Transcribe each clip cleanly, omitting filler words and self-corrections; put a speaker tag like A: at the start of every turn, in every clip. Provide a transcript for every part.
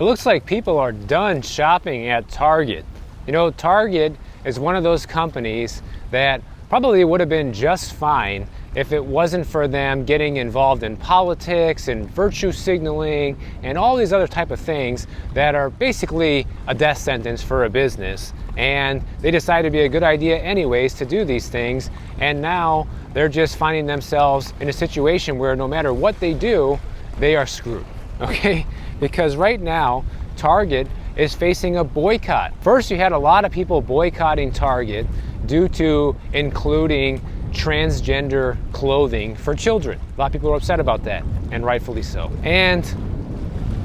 A: It looks like people are done shopping at Target. You know, Target is one of those companies that probably would have been just fine if it wasn't for them getting involved in politics and virtue signaling and all these other type of things that are basically a death sentence for a business. And they decided to be a good idea anyways to do these things, and now they're just finding themselves in a situation where no matter what they do, they are screwed, okay? Because right now, Target is facing a boycott. First, you had a lot of people boycotting Target due to including transgender clothing for children. A lot of people are upset about that, and rightfully so. And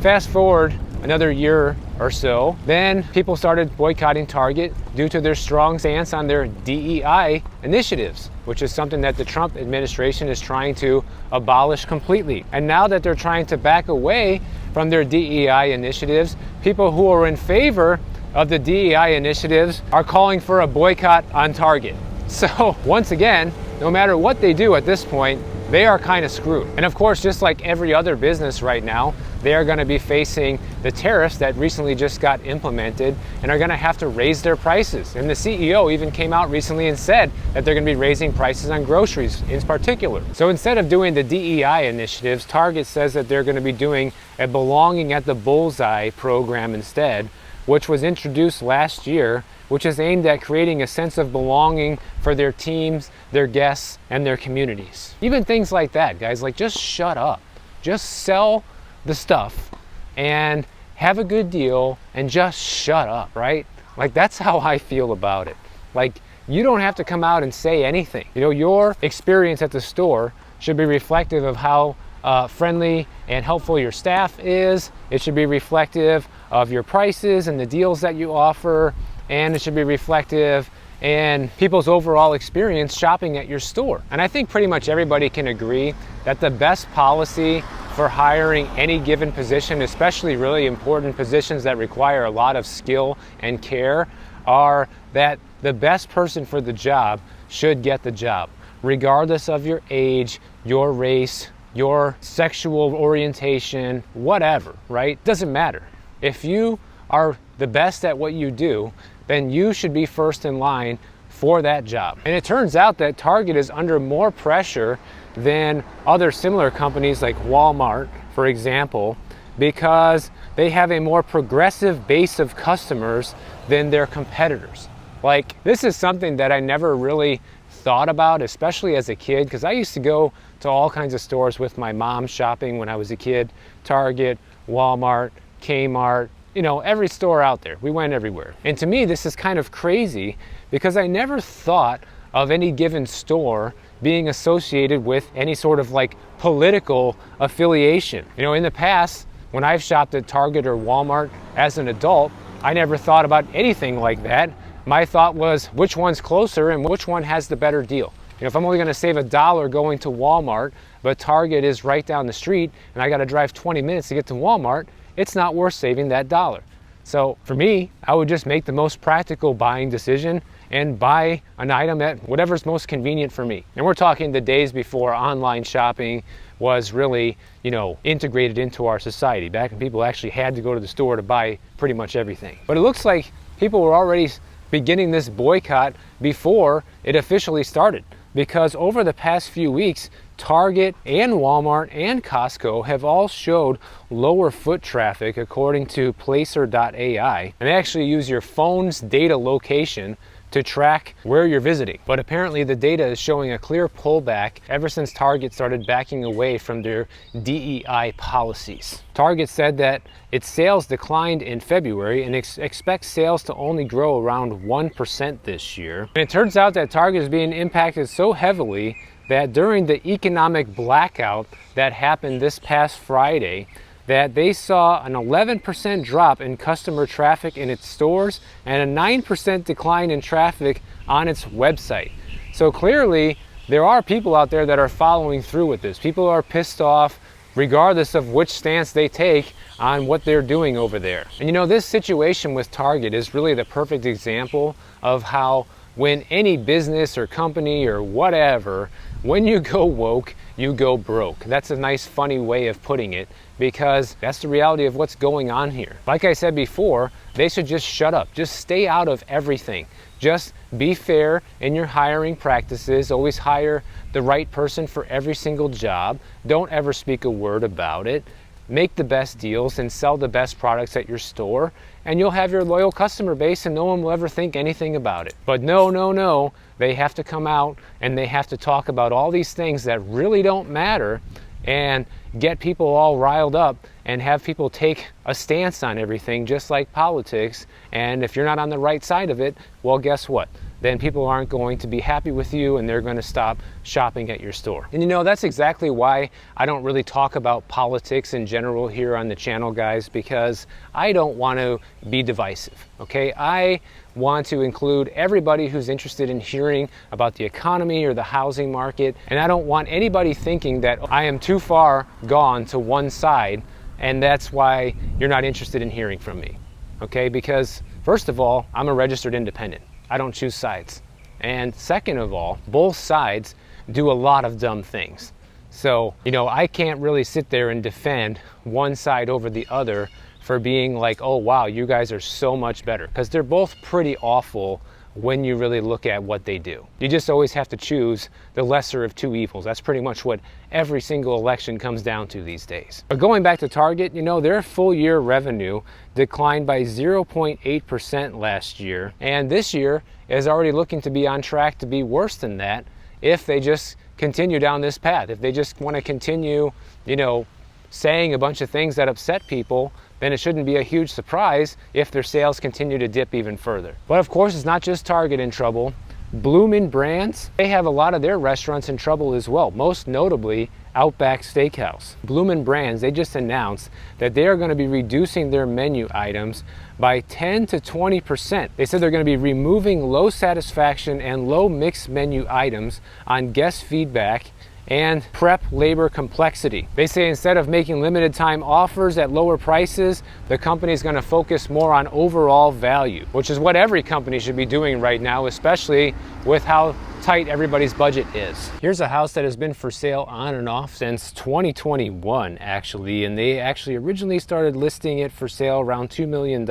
A: fast forward another year or so, then people started boycotting Target due to their strong stance on their DEI initiatives, which is something that the Trump administration is trying to abolish completely. And now that they're trying to back away from their DEI initiatives, people who are in favor of the DEI initiatives are calling for a boycott on Target. So once again, no matter what they do at this point, they are kind of screwed. And of course, just like every other business right now, they are going to be facing the tariffs that recently just got implemented and are going to have to raise their prices. And the CEO even came out recently and said that they're going to be raising prices on groceries in particular. So instead of doing the DEI initiatives, Target says that they're going to be doing a Belonging at the Bullseye program instead, which was introduced last year, which is aimed at creating a sense of belonging for their teams, their guests, and their communities. Even things like that, guys, like just shut up. Just sell the stuff and have a good deal and just shut up, right? Like that's how I feel about it. Like you don't have to come out and say anything. You know, your experience at the store should be reflective of how friendly and helpful your staff is. It should be reflective of your prices and the deals that you offer, and it should be reflective in people's overall experience shopping at your store. And I think pretty much everybody can agree that the best policy for hiring any given position, especially really important positions that require a lot of skill and care, are that the best person for the job should get the job, regardless of your age, your race, your sexual orientation, whatever, right? Doesn't matter. If you are the best at what you do, then you should be first in line for that job. And it turns out that Target is under more pressure than other similar companies like Walmart, for example, because they have a more progressive base of customers than their competitors. Like, this is something that I never really thought about, especially as a kid, because I used to go to all kinds of stores with my mom shopping when I was a kid. Target, Walmart, Kmart, you know, every store out there. We went everywhere. And to me, this is kind of crazy because I never thought of any given store being associated with any sort of like political affiliation. You know, in the past, when I've shopped at Target or Walmart as an adult, I never thought about anything like that. My thought was which one's closer and which one has the better deal. You know, if I'm only going to save $1 going to Walmart, but Target is right down the street and I got to drive 20 minutes to get to Walmart, it's not worth saving that $1. So for me, I would just make the most practical buying decision and buy an item at whatever's most convenient for me. And we're talking the days before online shopping was really, you know, integrated into our society, back when people actually had to go to the store to buy pretty much everything. But it looks like people were already beginning this boycott before it officially started, because over the past few weeks, Target and Walmart and Costco have all showed lower foot traffic according to Placer.ai. And they actually use your phone's data location to track where you're visiting. But apparently the data is showing a clear pullback ever since Target started backing away from their DEI policies. Target said that its sales declined in February and expects sales to only grow around 1% this year. And it turns out that Target is being impacted so heavily that during the economic blackout that happened this past Friday, that they saw an 11% drop in customer traffic in its stores and a 9% decline in traffic on its website. So clearly, there are people out there that are following through with this. People are pissed off regardless of which stance they take on what they're doing over there. And you know, this situation with Target is really the perfect example of how when any business or company or whatever, when you go woke, you go broke. That's a nice, funny way of putting it, because that's the reality of what's going on here. Like I said before, they should just shut up. Just stay out of everything. Just be fair in your hiring practices. Always hire the right person for every single job. Don't ever speak a word about it. Make the best deals and sell the best products at your store, and you'll have your loyal customer base and no one will ever think anything about it. But no, they have to come out and they have to talk about all these things that really don't matter and get people all riled up and have people take a stance on everything, just like politics. And if you're not on the right side of it, well, guess what? Then people aren't going to be happy with you and they're going to stop shopping at your store. And you know, that's exactly why I don't really talk about politics in general here on the channel, guys, because I don't want to be divisive, okay? I want to include everybody who's interested in hearing about the economy or the housing market, and I don't want anybody thinking that I am too far gone to one side and that's why you're not interested in hearing from me, okay? Because first of all, I'm a registered independent. I don't choose sides. And second of all, both sides do a lot of dumb things. So, you know, I can't really sit there and defend one side over the other for being like, oh wow, you guys are so much better, because they're both pretty awful when you really look at what they do. You just always have to choose the lesser of two evils. That's pretty much what every single election comes down to these days. But going back to Target, you know, their full year revenue declined by 0.8% last year, and this year is already looking to be on track to be worse than that if they just continue down this path. If they just want to continue, you know, saying a bunch of things that upset people, then it shouldn't be a huge surprise if their sales continue to dip even further. But of course, it's not just Target in trouble. Bloomin' Brands, they have a lot of their restaurants in trouble as well, most notably Outback Steakhouse. Bloomin' Brands, they just announced that they are going to be reducing their menu items by 10 to 20%. They said they're going to be removing low satisfaction and low mix menu items on guest feedback and prep labor complexity. They say instead of making limited time offers at lower prices, the company is going to focus more on overall value, which is what every company should be doing right now, especially with how tight everybody's budget is. Here's a house that has been for sale on and off since 2021 actually, and they actually originally started listing it for sale around $2 million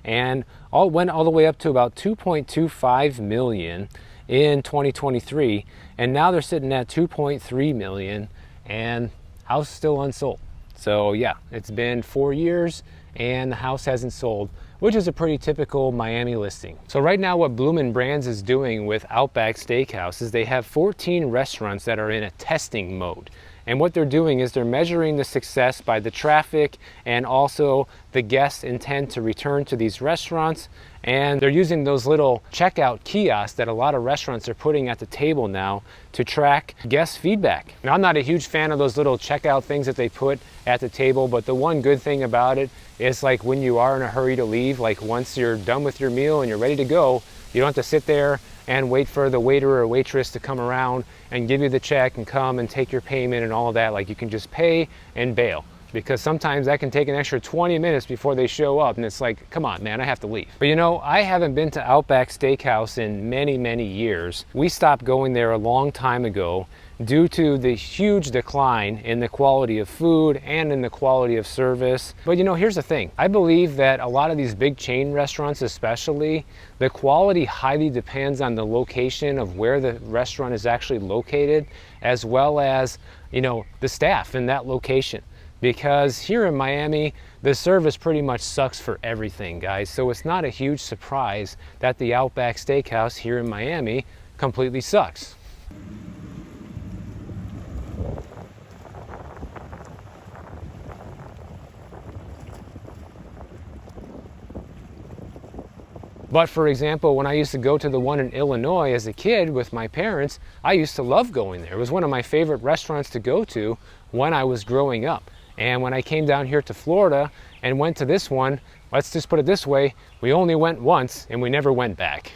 A: and went all the way up to about $2.25 million in 2023, and now they're sitting at 2.3 million and house still unsold. So yeah, it's been 4 years and the house hasn't sold, which is a pretty typical Miami listing. So right now what Bloomin' Brands is doing with Outback Steakhouse is they have 14 restaurants that are in a testing mode. And what they're doing is they're measuring the success by the traffic and also the guests' intent to return to these restaurants. And they're using those little checkout kiosks that a lot of restaurants are putting at the table now to track guest feedback. Now, I'm not a huge fan of those little checkout things that they put at the table, but the one good thing about it is like when you are in a hurry to leave, like once you're done with your meal and you're ready to go, you don't have to sit there and wait for the waiter or waitress to come around and give you the check and come and take your payment and all of that. Like you can just pay and bail, because sometimes that can take an extra 20 minutes before they show up and it's like, come on man, I have to leave. But you know, I haven't been to Outback Steakhouse in many years. We stopped going there a long time ago due to the huge decline in the quality of food and in the quality of service. But you know, here's the thing. I believe that a lot of these big chain restaurants especially, the quality highly depends on the location of where the restaurant is actually located, as well as, you know, the staff in that location. Because here in Miami, the service pretty much sucks for everything, guys. So it's not a huge surprise that the Outback Steakhouse here in Miami completely sucks. But for example, when I used to go to the one in Illinois as a kid with my parents, I used to love going there. It was one of my favorite restaurants to go to when I was growing up. And when I came down here to Florida and went to this one, let's just put it this way, we only went once and we never went back.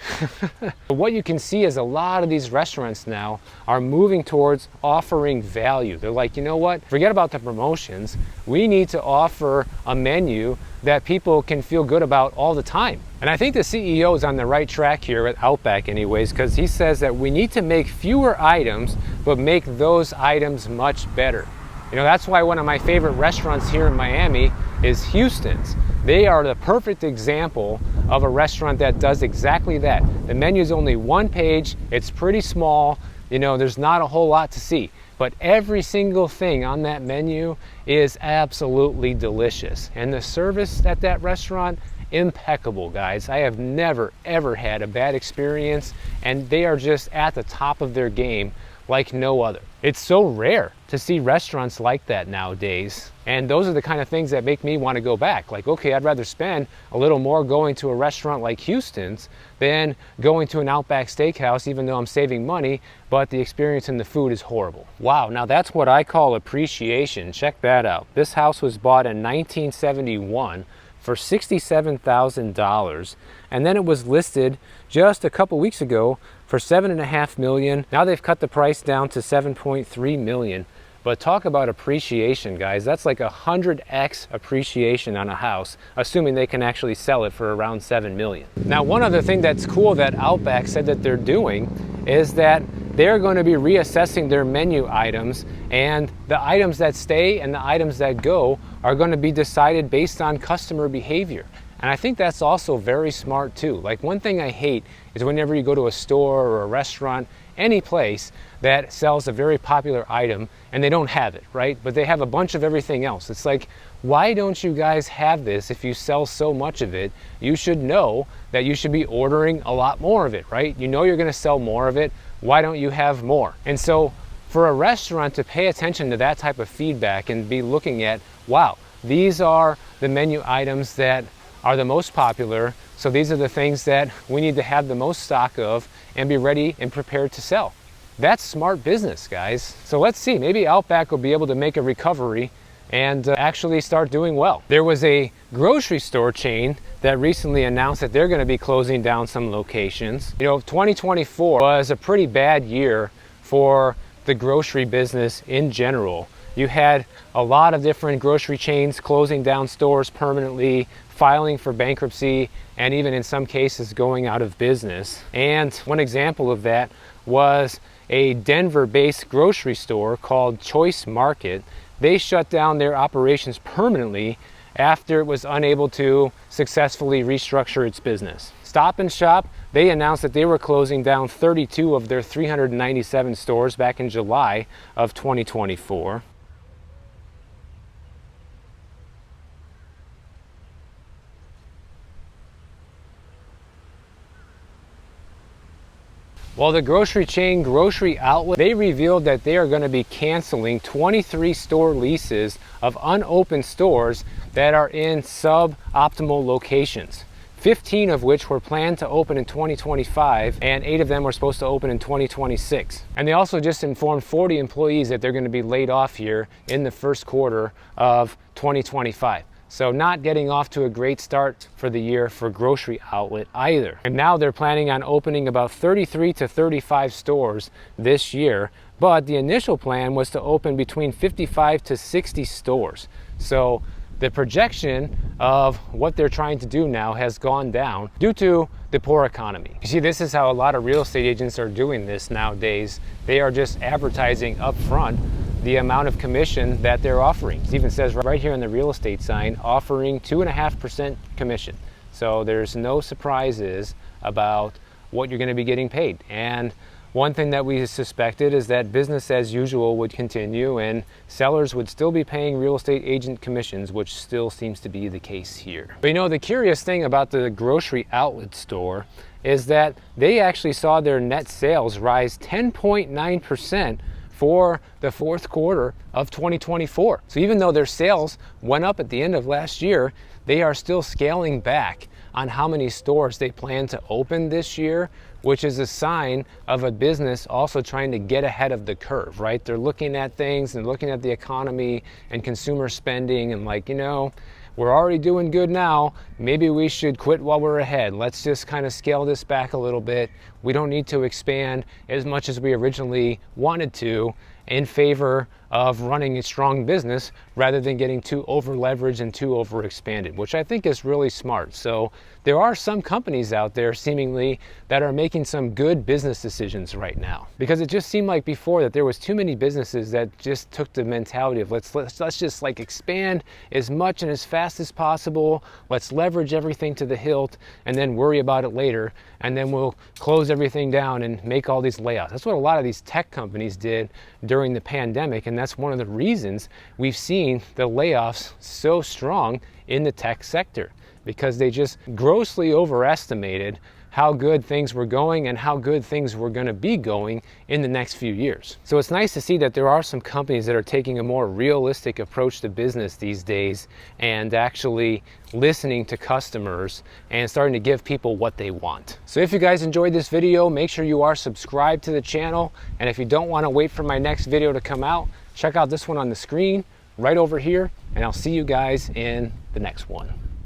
A: What you can see is a lot of these restaurants now are moving towards offering value. They're like, you know what, forget about the promotions. We need to offer a menu that people can feel good about all the time. And I think the CEO is on the right track here at Outback anyways, because he says that we need to make fewer items, but make those items much better. You know, that's why one of my favorite restaurants here in Miami is Houston's. They are the perfect example of a restaurant that does exactly that. The menu is only one page, it's pretty small, you know, there's not a whole lot to see. But every single thing on that menu is absolutely delicious. And the service at that restaurant, impeccable, guys. I have never, ever had a bad experience, and they are just at the top of their game like no other. It's so rare to see restaurants like that nowadays. And those are the kind of things that make me want to go back. Like, okay, I'd rather spend a little more going to a restaurant like Houston's than going to an Outback Steakhouse, even though I'm saving money, but the experience in the food is horrible. Wow, now that's what I call appreciation. Check that out. This house was bought in 1971 for $67,000, and then it was listed just a couple weeks ago for $7.5 million. Now they've cut the price down to $7.3 million. But talk about appreciation, guys. That's like 100x appreciation on a house, assuming they can actually sell it for around $7 million. Now, one other thing that's cool that Outback said that they're doing is that they're going to be reassessing their menu items, and the items that stay and the items that go are going to be decided based on customer behavior. And I think that's also very smart too. Like, one thing I hate is whenever you go to a store or a restaurant, any place that sells a very popular item and they don't have it, right? But they have a bunch of everything else. It's like, why don't you guys have this? If you sell so much of it, you should know that you should be ordering a lot more of it, right? You know you're going to sell more of it. Why don't you have more? And so for a restaurant to pay attention to that type of feedback and be looking at, wow, these are the menu items that are the most popular, so these are the things that we need to have the most stock of and be ready and prepared to sell. That's smart business, guys. So let's see, maybe Outback will be able to make a recovery and actually start doing well. There was a grocery store chain that recently announced that they're going to be closing down some locations. You know, 2024 was a pretty bad year for the grocery business in general. You had a lot of different grocery chains closing down stores permanently, filing for bankruptcy, and even in some cases going out of business. And one example of that was a Denver-based grocery store called Choice Market. They shut down their operations permanently after it was unable to successfully restructure its business. Stop and Shop, they announced that they were closing down 32 of their 397 stores back in July of 2024. Well, the grocery chain Grocery Outlet, they revealed that they are going to be canceling 23 store leases of unopened stores that are in suboptimal locations. 15 of which were planned to open in 2025, and 8 of them were supposed to open in 2026. And they also just informed 40 employees that they're going to be laid off here in the first quarter of 2025. So not getting off to a great start for the year for Grocery Outlet either. And now they're planning on opening about 33 to 35 stores this year, but the initial plan was to open between 55 to 60 stores. So the projection of what they're trying to do now has gone down due to the poor economy. You see, this is how a lot of real estate agents are doing this nowadays. They are just advertising up front the amount of commission that they're offering. It even says right here in the real estate sign, offering 2.5% commission. So there's no surprises about what you're going to be getting paid. And one thing that we suspected is that business as usual would continue and sellers would still be paying real estate agent commissions, which still seems to be the case here. But you know, the curious thing about the Grocery Outlet store is that they actually saw their net sales rise 10.9% for the fourth quarter of 2024. So even though their sales went up at the end of last year, they are still scaling back on how many stores they plan to open this year, which is a sign of a business also trying to get ahead of the curve, right? They're looking at things and looking at the economy and consumer spending and like, you know, we're already doing good now. Maybe we should quit while we're ahead. Let's just kind of scale this back a little bit. we don't need to expand as much as we originally wanted to in favor of running a strong business rather than getting too over leveraged and too over expanded, which I think is really smart. So there are some companies out there seemingly that are making some good business decisions right now, because it just seemed like before that there was too many businesses that just took the mentality of let's just like expand as much and as fast as possible, let's leverage everything to the hilt and then worry about it later, and then we'll close everything down and make all these layoffs. That's what a lot of these tech companies did during the pandemic, and that's one of the reasons we've seen the layoffs so strong in the tech sector, because they just grossly overestimated how good things were going and how good things were going to be going in the next few years. So it's nice to see that there are some companies that are taking a more realistic approach to business these days and actually listening to customers and starting to give people what they want. So if you guys enjoyed this video, make sure you are subscribed to the channel, and if you don't want to wait for my next video to come out, check out this one on the screen right over here, and I'll see you guys in the next one.